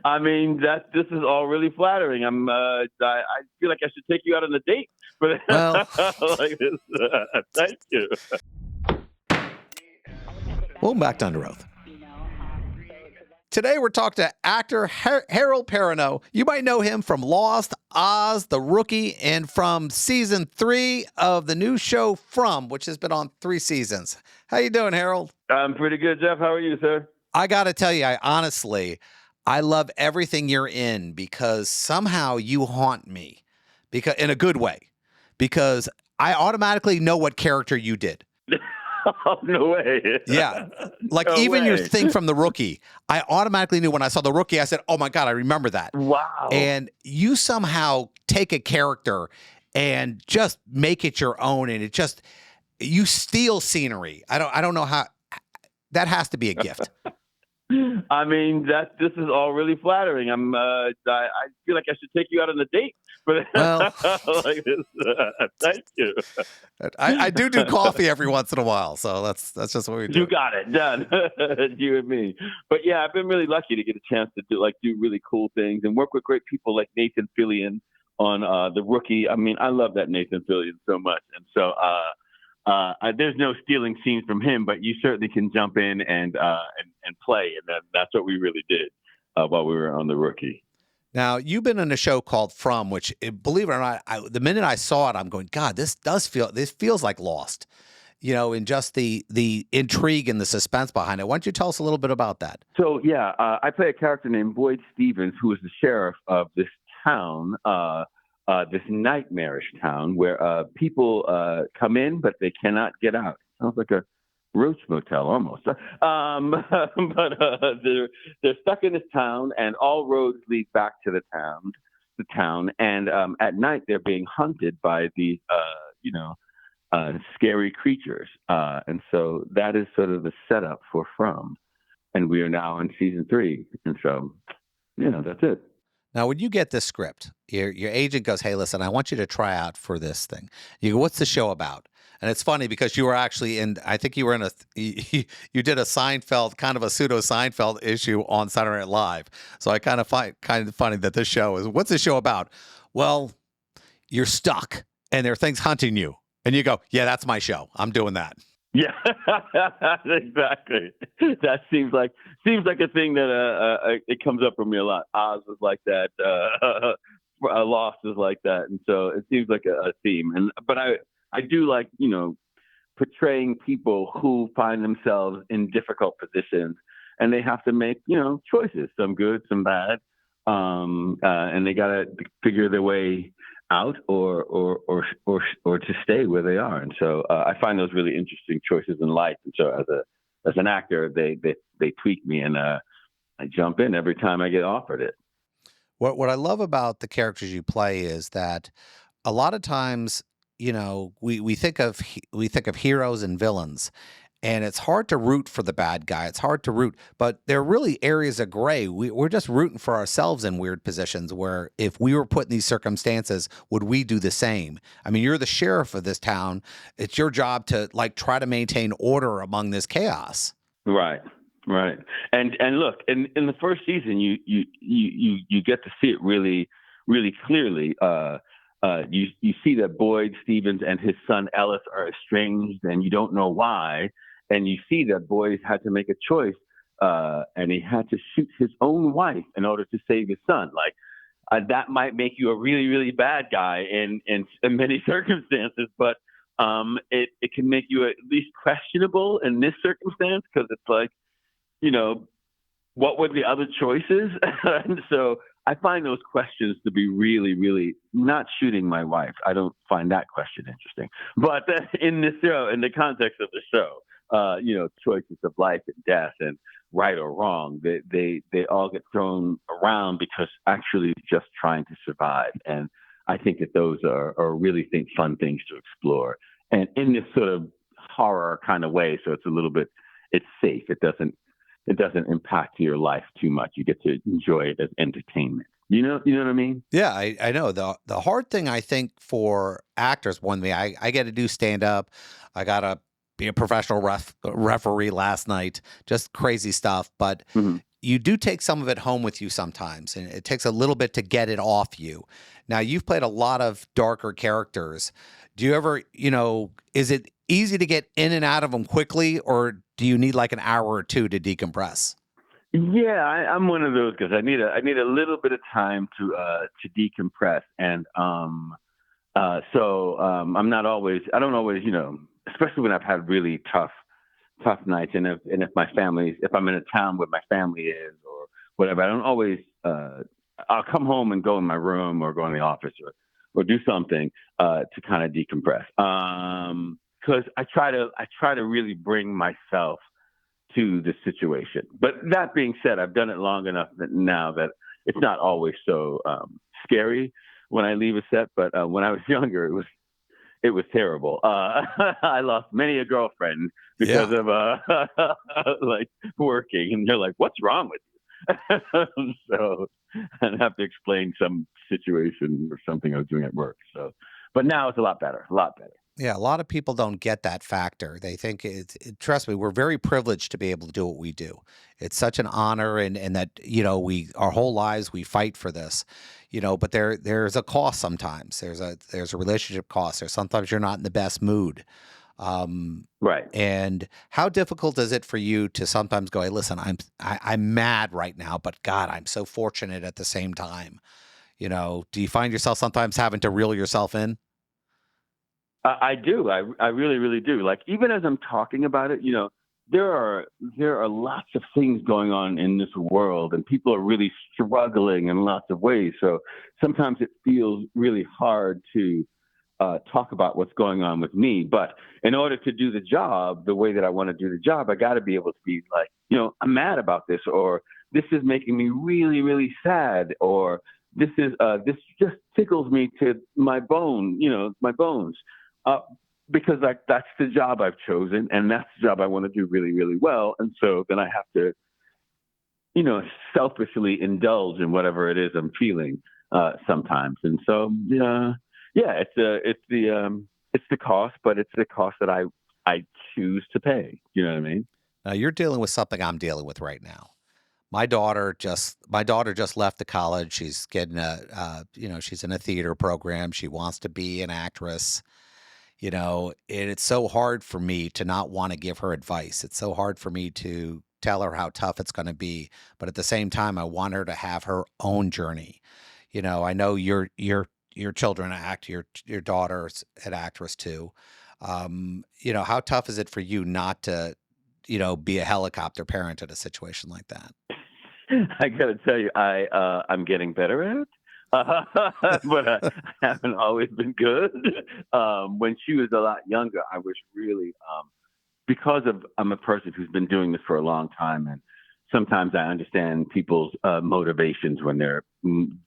I mean, this is all really flattering. I feel like I should take you out on a date, but Well, like this. Thank you. welcome back to Under Oath. Today we're talking to actor Harold Perrineau. You might know him from Lost, Oz, The Rookie, and from season 3 of the new show From, which has been on 3 seasons. How you doing, Harold? I'm pretty good, Jeff. How are you, sir? I got to tell you, I love everything you're in because somehow you haunt me, because in a good way, because I automatically know what character you did. Oh, no way. Yeah. Like No even your way. thing from The Rookie, I automatically knew when I saw The Rookie, I said, oh my God, I remember that. Wow. And you somehow take a character and just make it your own. And you steal scenery. I don't know how. That has to be a gift. I mean, this is all really flattering. I feel like I should take you out on a date, but Well, like this. Thank you. I do coffee every once in a while, so that's just what we do. You got it done. You and me. But yeah, I've been really lucky to get a chance to do really cool things and work with great people like Nathan Fillion on The Rookie. I mean, I love that Nathan Fillion so much, and so there's no stealing scenes from him, but you certainly can jump in and play, and that's what we really did while we were on The Rookie. Now, you've been in a show called From, which, believe it or not, the minute I saw it, I'm going, God, this feels like Lost, and just the intrigue and the suspense behind it. Why don't you tell us a little bit about that? So, yeah, I play a character named Boyd Stevens, who is the sheriff of this town, this nightmarish town where people come in, but they cannot get out. Sounds like a Roach Motel almost. But they're stuck in this town, and all roads lead back to the town. And at night, they're being hunted by these, scary creatures. And so that is sort of the setup for From. And we are now in season 3. And so, that's it. Now, when you get this script, your agent goes, hey, listen, I want you to try out for this thing. You go, what's the show about? And it's funny because you were actually I think you were you did a Seinfeld, kind of a pseudo Seinfeld issue on Saturday Night Live. So I kind of find funny that this show is, what's the show about? Well, you're stuck and there are things hunting you. And you go, yeah, that's my show. I'm doing that. Yeah, exactly. That seems like a thing that it comes up for me a lot. Oz is like that. Lost is like that, and so it seems like a theme. But I do like portraying people who find themselves in difficult positions, and they have to make choices, some good, some bad, and they got to figure their way out or to stay where they are. And so I find those really interesting choices in life. And so as an actor, they tweak me, and I jump in every time I get offered it. What I love about the characters you play is that a lot of times, we think of heroes and villains, and it's hard to root for the bad guy. It's hard to root, but there are really areas of gray. We're just rooting for ourselves in weird positions where if we were put in these circumstances, would we do the same? I mean, you're the sheriff of this town. It's your job to try to maintain order among this chaos. Right. And look, in the first season, you get to see it really, really clearly. You see that Boyd Stevens and his son Ellis are estranged, and you don't know why. And you see that Boyd had to make a choice, and he had to shoot his own wife in order to save his son. That might make you a really, really bad guy in many circumstances, but it can make you at least questionable in this circumstance, because it's like, what were the other choices? And so I find those questions to be really, really, not shooting my wife. I don't find that question interesting. But in this show, in the context of the show, choices of life and death and right or wrong, they all get thrown around because actually just trying to survive. And I think that those are really fun things to explore. And in this sort of horror kind of way, so it's safe. It doesn't impact your life too much. You get to enjoy it as entertainment. You know what I mean? Yeah, I know. The hard thing, I think, for actors, I get to do stand up. I got to be a professional referee last night, just crazy stuff. But you do take some of it home with you sometimes, and it takes a little bit to get it off you. Now, you've played a lot of darker characters. Do you ever, is it easy to get in and out of them quickly, or do you need like an hour or two to decompress? Yeah, I'm one of those guys. I need a little bit of time to decompress, and I'm not always. I don't always, especially when I've had really tough nights, and if I'm in a town where my family is or whatever, I don't always. I'll come home and go in my room or go in the office or do something to kind of decompress. Because I try to really bring myself to the situation. But that being said, I've done it long enough now that it's not always so scary when I leave a set. But when I was younger, it was terrible. I lost many a girlfriend because Yeah. of like working, and they're like, "What's wrong with you?" So I'd have to explain some situation or something I was doing at work. So, but now it's a lot better, a lot better. Yeah, a lot of people don't get that factor. They think trust me, we're very privileged to be able to do what we do. It's such an honor, and that, we our whole lives we fight for this, but there's a cost sometimes. There's a relationship cost. There's sometimes you're not in the best mood. Um, Right. and how difficult is it for you to sometimes go, "Hey, listen, I'm mad right now, but God, I'm so fortunate at the same time." Do you find yourself sometimes having to reel yourself in? I do. I really, really do. Like even as I'm talking about it, there are there are lots of things going on in this world, and people are really struggling in lots of ways. So sometimes it feels really hard to talk about what's going on with me. But in order to do the job the way that I want to do the job, I got to be able to be like, I'm mad about this, or this is making me really, really sad, or this just tickles me to my my bones. Uh, because like that's the job I've chosen, and that's the job I want to do really, really well. And so then I have to, you know, selfishly indulge in whatever it is I'm feeling sometimes. And so, yeah, it's the cost, but it's the cost that I choose to pay. You know what I mean? Now you're dealing with something I'm dealing with right now. My daughter just left the college. She's getting she's in a theater program. She wants to be an actress. And it's so hard for me to not want to give her advice. It's so hard for me to tell her how tough it's going to be, but at the same time, I want her to have her own journey. I know your children act, your daughter's an actress too. How tough is it for you not to, be a helicopter parent in a situation like that? I got to tell you, I'm getting better at it. But I haven't always been good. When she was a lot younger, I was really because of I'm a person who's been doing this for a long time, and sometimes I understand people's motivations when they're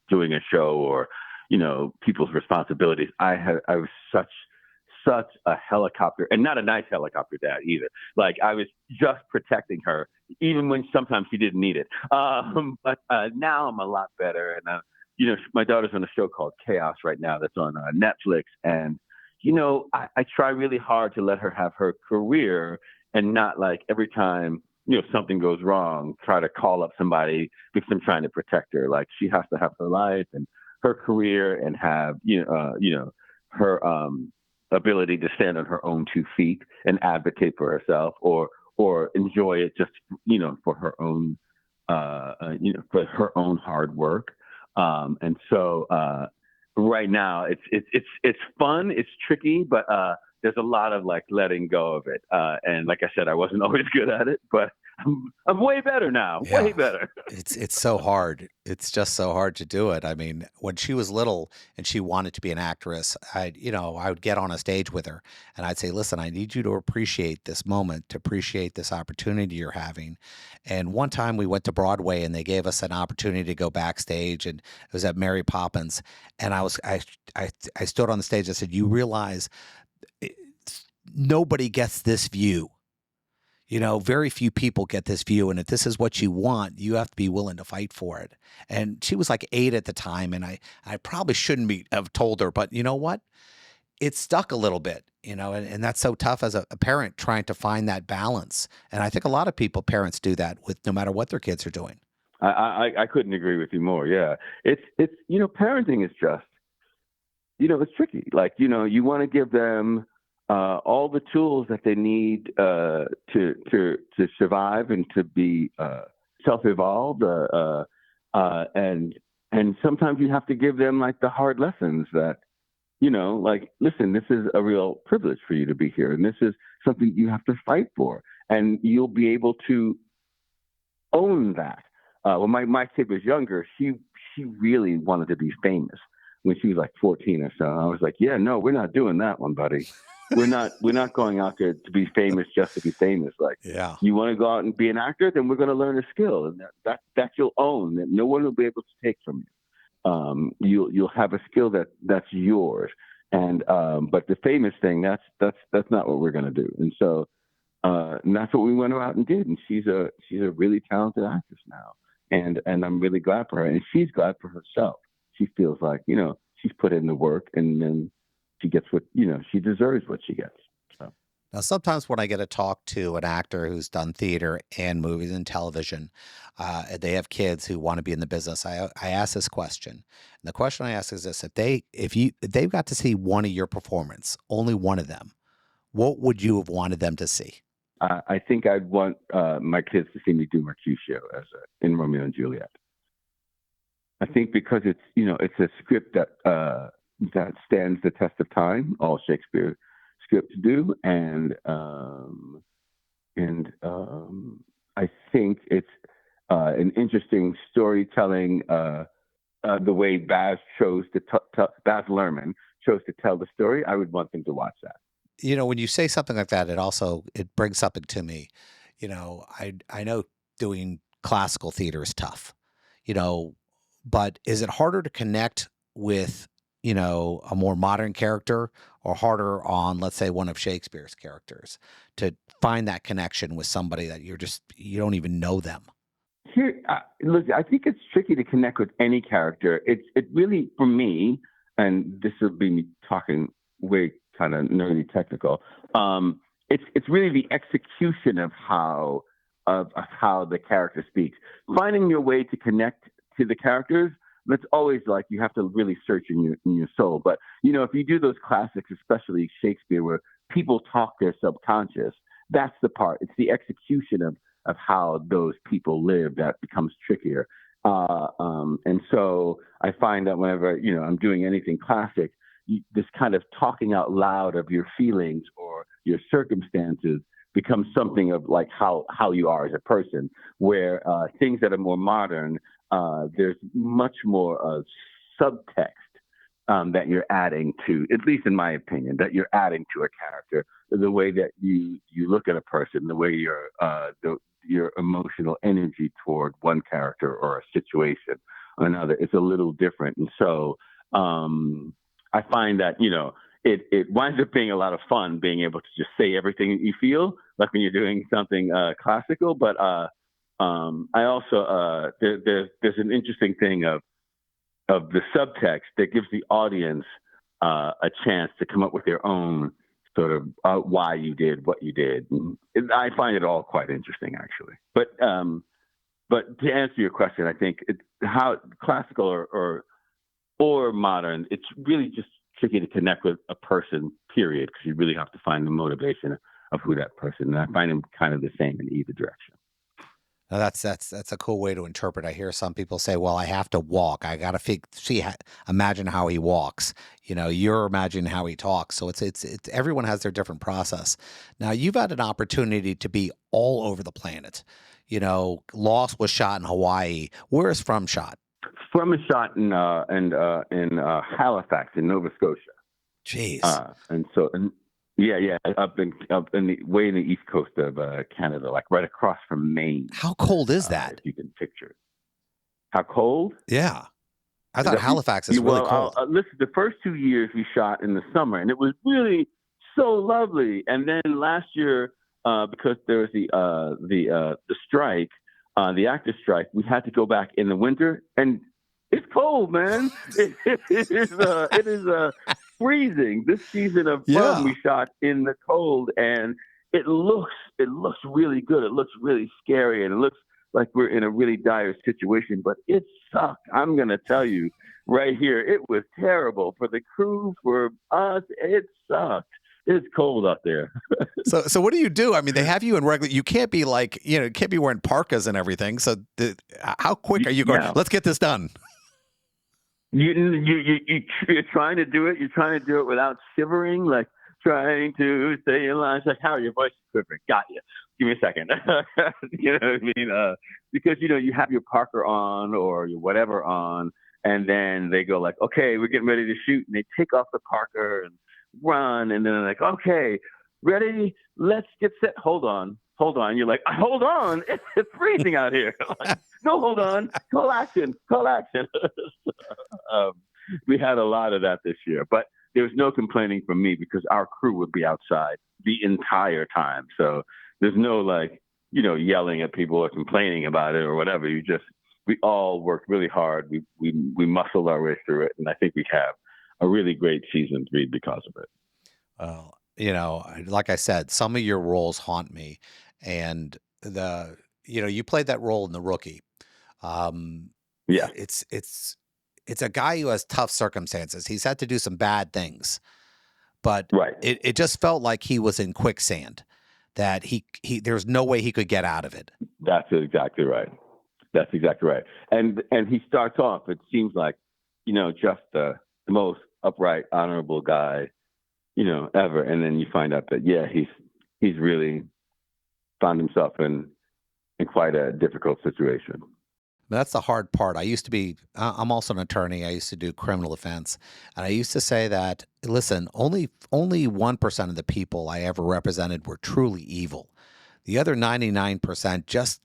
doing a show or people's responsibilities. I was such a helicopter, and not a nice helicopter dad either. Like I was just protecting her, even when sometimes she didn't need it. But now I'm a lot better, and my daughter's on a show called Chaos right now that's on Netflix, and I try really hard to let her have her career and not like every time something goes wrong, try to call up somebody because I'm trying to protect her. Like she has to have her life and her career and have her ability to stand on her own 2 feet and advocate for herself, or enjoy it just for her own for her own hard work. And so right now it's fun, it's tricky, but there's a lot of like letting go of it. And like I said, I wasn't always good at it, but I'm way better now, way Yeah. better. It's so hard. It's just so hard to do it. I mean, when she was little and she wanted to be an actress, I would get on a stage with her and I'd say, "Listen, I need you to appreciate this moment, to appreciate this opportunity you're having." And one time we went to Broadway and they gave us an opportunity to go backstage, and it was at Mary Poppins. And I stood on the stage. I said, "You realize it, nobody gets this view. Very few people get this view. And if this is what you want, you have to be willing to fight for it." And she was like 8 at the time. And I probably shouldn't have told her, but you know what? It stuck a little bit, and that's so tough as a parent trying to find that balance. And I think a lot of parents do that with no matter what their kids are doing. I couldn't agree with you more. Yeah, it's parenting is just it's tricky. Like you want to give them all the tools that they need to survive and to be self-evolved, and sometimes you have to give them like the hard lessons that like, listen, this is a real privilege for you to be here, and this is something you have to fight for, and you'll be able to own that. When my kid was younger, she really wanted to be famous when she was like 14 or so. I was like, yeah, no, we're not doing that one, buddy. We're not going out there to be famous just to be famous. Like, Yeah. you want to go out and be an actor, then we're going to learn a skill, and that you'll own, that no one will be able to take from you. You'll have a skill that's yours, and but the famous thing, that's not what we're going to do. And so and that's what we went out and did. And she's a really talented actress now, and I'm really glad for her, and she's glad for herself. She feels like she's put in the work, and then she gets what she deserves what she gets. So. Now, sometimes when I get to talk to an actor who's done theater and movies and television, and they have kids who want to be in the business, I ask this question. And the question I ask is this: if they've got to see one of your performance, only one of them, what would you have wanted them to see? I think I'd want my kids to see me do Mercutio in Romeo and Juliet. I think because it's a script that stands the test of time. All Shakespeare scripts do, and I think it's an interesting storytelling. The way Baz Luhrmann chose to tell the story, I would want them to watch that. When you say something like that, it brings something to me. I know doing classical theater is tough, but is it harder to connect with, a more modern character, or harder on, let's say, one of Shakespeare's characters, to find that connection with somebody that you don't even know them? Here, look, I think it's tricky to connect with any character. It really, for me, and this will be me talking way kind of nerdy technical. It's really the execution of how the character speaks. Finding your way to connect to the characters, that's always like you have to really search in your soul. But if you do those classics, especially Shakespeare, where people talk their subconscious, that's the part. It's the execution of how those people live that becomes trickier. And so I find that whenever I'm doing anything classic, this kind of talking out loud of your feelings or your circumstances becomes something of like how you are as a person, where things that are more modern, there's much more subtext that you're adding to, at least in my opinion, that you're adding to a character, the way that you look at a person, the way your emotional energy toward one character or a situation or another, it's a little different. And so I find that, it winds up being a lot of fun being able to just say everything that you feel, like when you're doing something classical. But I also, there's an interesting thing of the subtext that gives the audience a chance to come up with their own sort of why you did what you did. And I find it all quite interesting, actually. But to answer your question, I think how classical or modern, it's really just tricky to connect with a person, period, because you really have to find the motivation of who that person. And I find them kind of the same in either direction. Now that's a cool way to interpret. I hear some people say, "Well, I have to walk. I got to imagine how he walks." You're imagining how he talks. So it's everyone has their different process. Now you've had an opportunity to be all over the planet. Lost was shot in Hawaii. Where is From shot? From is shot in Halifax in Nova Scotia. Jeez. Yeah, up in the way in the east coast of Canada, like right across from Maine. How cold is that? If you can picture it. How cold? Yeah, I thought Halifax is really cold. Listen, the first 2 years we shot in the summer, and it was really so lovely. And then last year, because there was the strike, the actors' strike, we had to go back in the winter, and it's cold, man. It is freezing. This season of From we shot in the cold, and it looks really good. It looks really scary, and it looks like we're in a really dire situation, but it sucked. I'm gonna tell you right here, it was terrible for the crew, for us. It sucked. It's cold out there. So what do you do? I mean, they have you in regular. You can't be like, you can't be wearing parkas and everything. So how quick are you going? Yeah. Let's get this done. You're trying to do it. You're trying to do it without shivering, like trying to stay in line. It's like, how are your voice is quivering? Got you. Give me a second. You know what I mean? Because you have your Parker on or your whatever on, and then they go like, okay, we're getting ready to shoot, and they take off the Parker and run, and then they're like, okay, ready, let's get set. Hold on. You're like, hold on, it's freezing out here. Like, no, hold on, call action. We had a lot of that this year, but there was no complaining from me because our crew would be outside the entire time. So there's no yelling at people or complaining about it or whatever. We all worked really hard. We muscled our way through it, and I think we have a really great season 3 because of it. Well, like I said, some of your roles haunt me, and you played that role in The Rookie. Yeah. It's a guy who has tough circumstances. He's had to do some bad things, but right. It just felt like he was in quicksand, that he there's no way he could get out of it. That's exactly right. And he starts off, it seems like, just the most upright, honorable guy, ever. And then you find out that, yeah, he's really found himself in quite a difficult situation. That's the hard part. I'm also an attorney. I used to do criminal defense. And I used to say that, listen, only 1% of the people I ever represented were truly evil. The other 99% just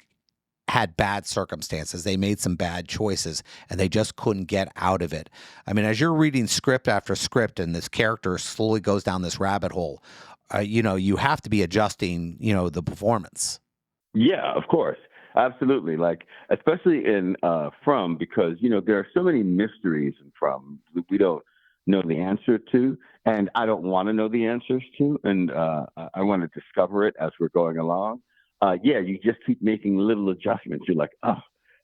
had bad circumstances. They made some bad choices and they just couldn't get out of it. I mean, as you're reading script after script and this character slowly goes down this rabbit hole, you have to be adjusting, the performance. Yeah, of course. Absolutely. Like, especially in From, because, there are so many mysteries in From we don't know the answer to, and I don't want to know the answers to, and I want to discover it as we're going along. You just keep making little adjustments. You're like,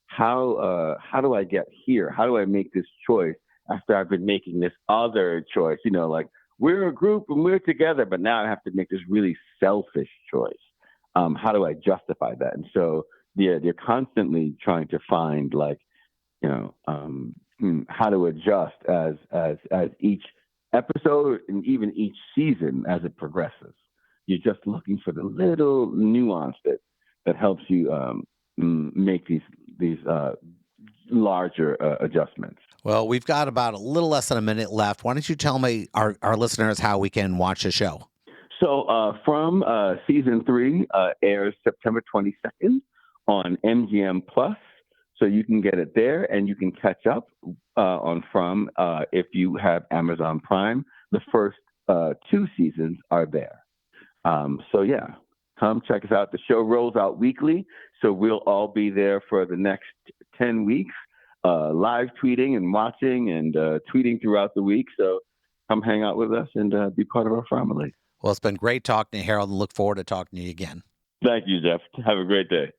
how do I get here? How do I make this choice after I've been making this other choice? Like, we're a group and we're together, but now I have to make this really selfish choice. How do I justify that? And so, yeah, they're constantly trying to find how to adjust as each episode and even each season as it progresses. You're just looking for the little nuance that helps you make these larger adjustments. Well, we've got about a little less than a minute left. Why don't you tell me, our listeners, how we can watch the show? So From season 3 airs September 22nd on MGM Plus. So you can get it there, and you can catch up on From if you have Amazon Prime. The first 2 seasons are there. Come check us out. The show rolls out weekly, so we'll all be there for the next 10 weeks, live tweeting and watching and tweeting throughout the week. So come hang out with us and be part of our family. Well, it's been great talking to you, Harold, and look forward to talking to you again. Thank you, Jeff. Have a great day.